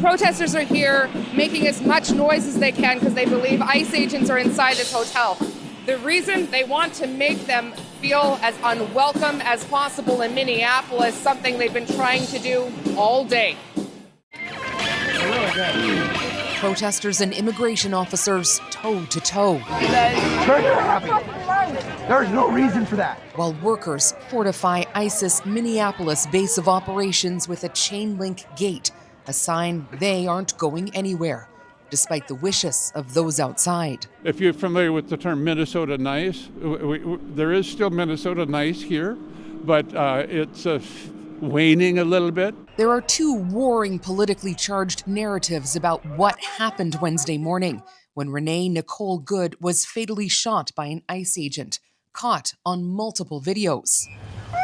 protesters are here making as much noise as they can because they believe ICE agents are inside this hotel. The reason they want to make them feel as unwelcome as possible in Minneapolis, something they've been trying to do all day. Protesters and immigration officers toe to toe. There's no reason for that. While workers fortify ISIS Minneapolis base of operations with a chain link gate, a sign they aren't going anywhere, despite the wishes of those outside. If you're familiar with the term Minnesota nice, there is still Minnesota nice here, but it's waning a little bit. There are two warring politically charged narratives about what happened Wednesday morning when Renee Nicole Good was fatally shot by an ICE agent, caught on multiple videos.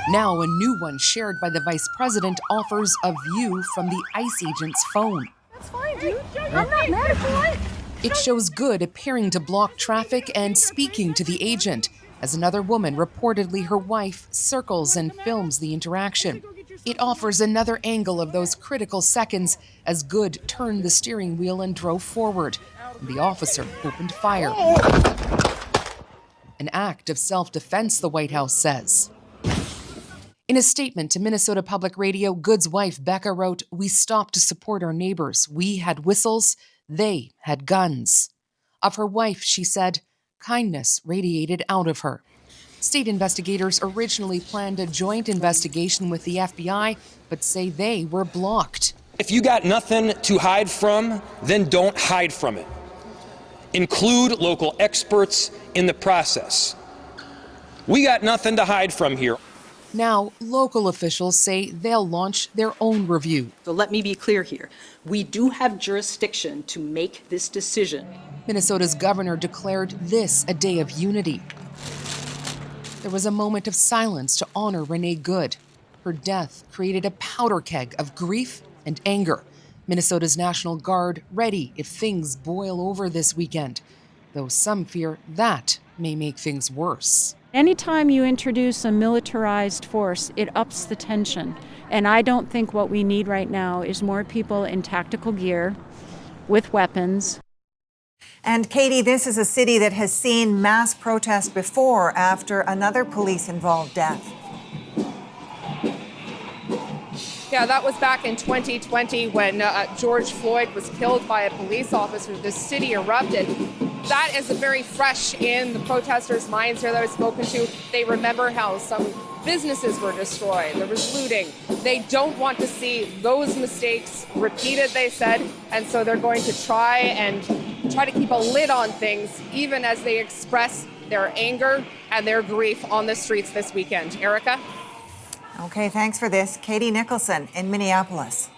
Now a new one shared by the vice president offers a view from the ICE agent's phone. That's fine, dude. I'm not mad at you. It shows Good appearing to block traffic and speaking to the agent, as another woman, reportedly her wife, circles and films the interaction. It offers another angle of those critical seconds as Good turned the steering wheel and drove forward. The officer opened fire. An act of self-defense, the White House says. In a statement to Minnesota Public Radio, Good's wife, Becca, wrote, "We stopped to support our neighbors. We had whistles. They had guns." Of her wife, she said, kindness radiated out of her. State investigators originally planned a joint investigation with the FBI, but say they were blocked. If you got nothing to hide from, then don't hide from it. Include local experts in the process. We got nothing to hide from here. Now, local officials say they'll launch their own review. So let me be clear here. We do have jurisdiction to make this decision. Minnesota's governor declared this a day of unity. There was a moment of silence to honor Renee Good. Her death created a powder keg of grief and anger. Minnesota's National Guard ready if things boil over this weekend, though some fear that may make things worse. Anytime you introduce a militarized force, it ups the tension. And I don't think what we need right now is more people in tactical gear with weapons. And Katie, this is a city that has seen mass protests before after another police-involved death. Yeah, that was back in 2020 when George Floyd was killed by a police officer. The city erupted. That is very fresh in the protesters' minds here that I've spoken to. They remember how some businesses were destroyed. There was looting. They don't want to see those mistakes repeated, they said, and so they're going to try to keep a lid on things, even as they express their anger and their grief on the streets this weekend. Erica? Okay, thanks for this. Katie Nicholson in Minneapolis.